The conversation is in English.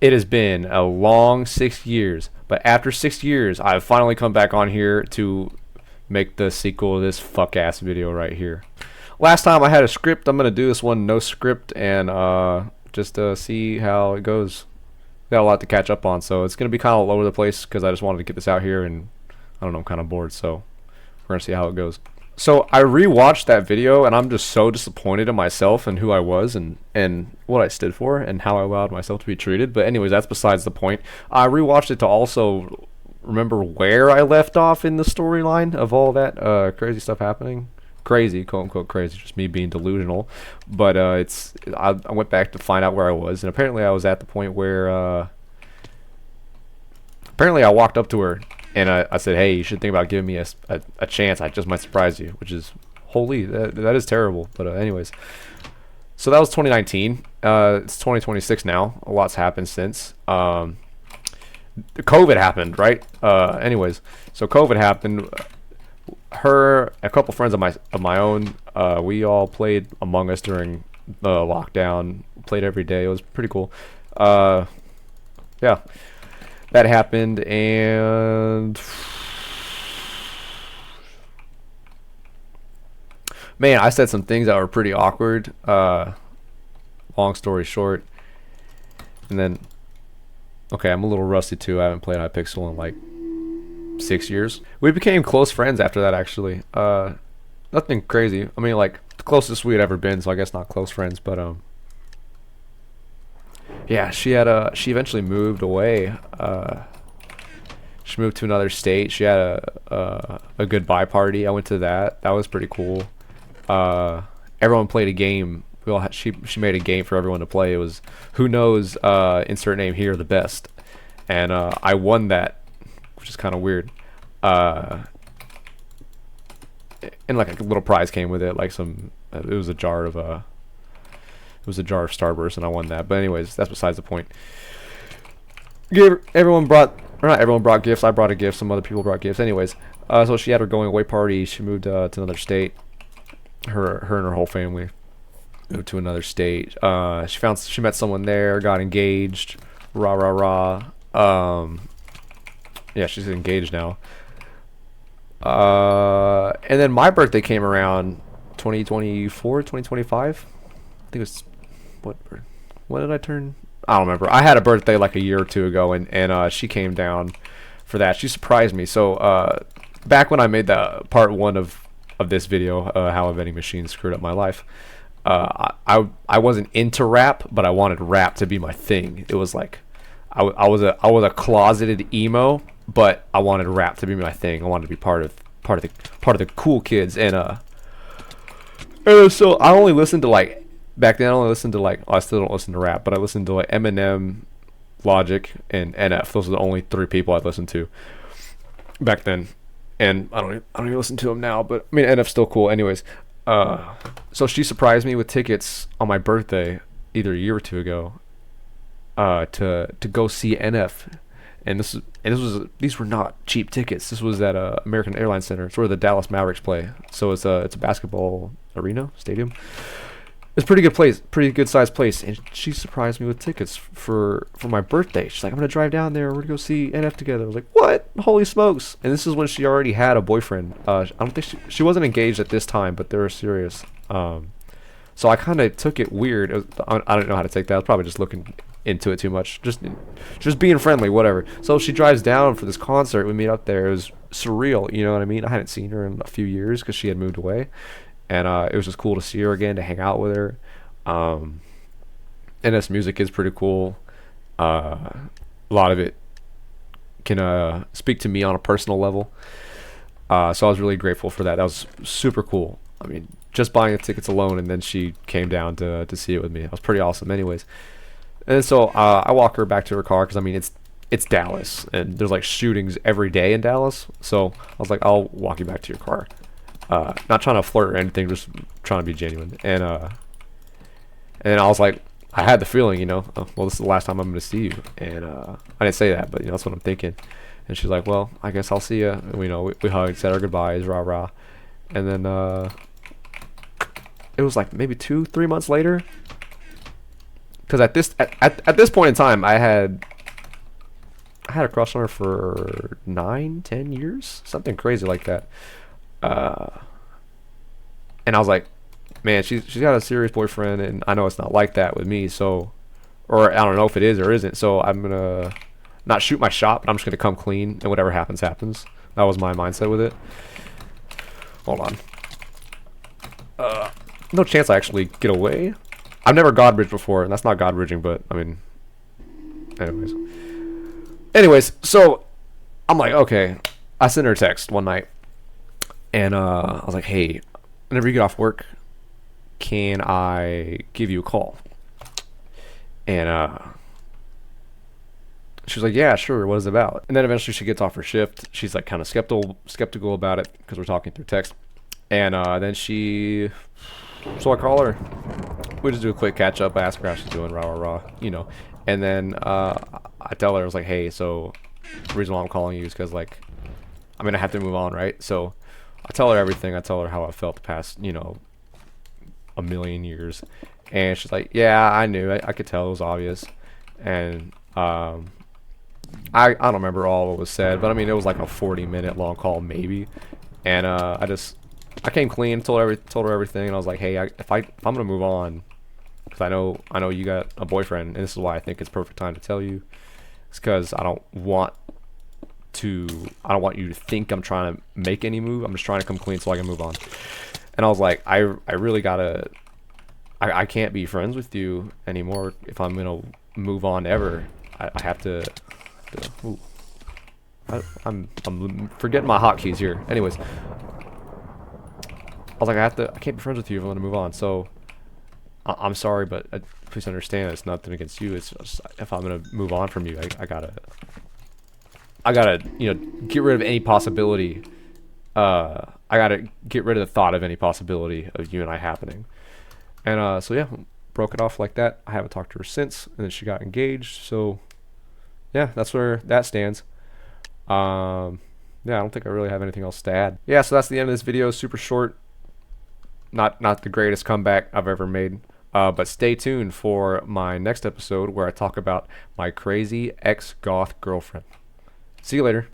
It has been a long 6 years, but after 6 years, I've finally come back on here to make the sequel of this fuck ass video right here. Last time I had a script, I'm gonna do this one no script and just see how it goes. Got a lot to catch up on, so it's gonna be kind of all over the place because I just wanted to get this out here, and I don't know, I'm kind of bored, so we're gonna see how it goes. So I rewatched that video and I'm just so disappointed in myself and who I was and what I stood for and how I allowed myself to be treated. But anyways, that's besides the point. I rewatched it to also remember where I left off in the storyline of all that crazy stuff happening. Crazy, quote unquote crazy, just me being delusional. But I went back to find out where I was, and apparently I was at the point where apparently I walked up to her and I said, hey, you should think about giving me a chance. I just might surprise you, which is, holy, that is terrible. But anyways, so that was 2019. It's 2026 now. A lot's happened since. COVID happened, right? Anyways, so COVID happened. Her, a couple friends of my own, we all played Among Us during the lockdown. Played every day. It was pretty cool. Yeah. That happened, and man, I said some things that were pretty awkward. Long story short, and then okay, I'm a little rusty too. I haven't played Hypixel in like 6 years. We became close friends after that, actually. Nothing crazy. I mean, like the closest we had ever been, so I guess not close friends, but yeah, she eventually moved away. She moved to another state. She had a goodbye party. I went to that. That was pretty cool. Everyone played a game. She made a game for everyone to play. It was who knows insert name here the best, and I won that, which is kind of weird. And like a little prize came with it, like it was a jar of Starburst, and I won that. But anyways, that's besides the point. Not everyone brought gifts. I brought a gift. Some other people brought gifts. Anyways, so she had her going away party. She moved to another state. Her and her whole family moved to another state. She met someone there, got engaged. Rah rah rah. Yeah, she's engaged now. And then my birthday came around 2024, 2025. I think it was when did I turn? I don't remember. I had a birthday like a year or two ago, and she came down for that. She surprised me. So back when I made the part one of this video, how a vending machine screwed up my life, I wasn't into rap, but I wanted rap to be my thing. It was like I was a closeted emo, but I wanted rap to be my thing. I wanted to be part of the cool kids, and so I only listened to like. Back then, I only listened to like, I still don't listen to rap, but I listened to like Eminem, Logic, and NF. Those are the only three people I'd listened to back then, and I don't even listen to them now. But I mean, NF's still cool. Anyways, so she surprised me with tickets on my birthday, either a year or two ago, to go see NF, and these were not cheap tickets. This was at American Airlines Center. It's where the Dallas Mavericks play. So it's a basketball arena stadium. It's a pretty good place, pretty good sized place, and she surprised me with tickets for my birthday. She's like, I'm gonna drive down there, we're gonna go see NF together. I was like, what? Holy smokes! And this is when she already had a boyfriend. I don't think she wasn't engaged at this time, but they were serious. So I kind of took it weird. I don't know how to take that. I was probably just looking into it too much, just being friendly, whatever. So she drives down for this concert. We meet up there. It was surreal, you know what I mean? I hadn't seen her in a few years because she had moved away. And it was just cool to see her again, to hang out with her. NS music is pretty cool. A lot of it can speak to me on a personal level. So I was really grateful for that. That was super cool. I mean, just buying the tickets alone, and then she came down to see it with me. It was pretty awesome anyways. And so I walk her back to her car because, I mean, it's Dallas, and there's like shootings every day in Dallas. So I was like, I'll walk you back to your car. Not trying to flirt or anything, just trying to be genuine. And I was like, I had the feeling, you know, well, this is the last time I'm going to see you. And I didn't say that, but, you know, that's what I'm thinking. And she's like, well, I guess I'll see you. And we hugged, said our goodbyes, rah rah. And then it was like maybe 2-3 months later, because at this point in time, I had a crush on her for 9, 10 years, something crazy like that. And I was like, man, she's got a serious boyfriend, and I know it's not like that with me. So, or I don't know if it is or isn't. So I'm gonna not shoot my shot, but I'm just gonna come clean, and whatever happens, happens. That was my mindset with it. Hold on. No chance I actually get away. I've never God bridged before, and that's not God bridging, but I mean, anyways, so I'm like, okay. I sent her a text one night, and I was like, hey, whenever you get off work, can I give you a call? And she was like, yeah, sure, what is it about? And then eventually she gets off her shift. She's like kind of skeptical about it because we're talking through text. And then so I call her. We just do a quick catch up. I ask her how she's doing, rah, rah, rah, you know. And then I tell her, I was like, hey, so the reason why I'm calling you is because, like, I mean, I have to move on, right? So I tell her everything. I tell her how I felt the past, you know, a million years. And she's like, yeah, I knew. I could tell it was obvious. And I don't remember all what was said, but I mean, it was like a 40-minute long call, maybe. And I came clean, told her everything, and I was like, hey, if I'm gonna move on, because I know you got a boyfriend, and this is why I think it's perfect time to tell you. It's because I don't want you to think I'm trying to make any move. I'm just trying to come clean so I can move on. And I was like, I really gotta, I can't be friends with you anymore if I'm gonna move on ever. I have to. Ooh. I'm forgetting my hotkeys here. Anyways, I was like, I can't be friends with you if I want to move on. So I'm sorry, but please understand, it's nothing against you. It's just, if I'm gonna move on from you, I gotta, you know, get rid of any possibility. I gotta get rid of the thought of any possibility of you and I happening. And so yeah, broke it off like that. I haven't talked to her since, and then she got engaged. So yeah, that's where that stands. Yeah, I don't think I really have anything else to add. Yeah, so that's the end of this video. Super short. Not the greatest comeback I've ever made. But stay tuned for my next episode where I talk about my crazy ex-goth girlfriend. See you later.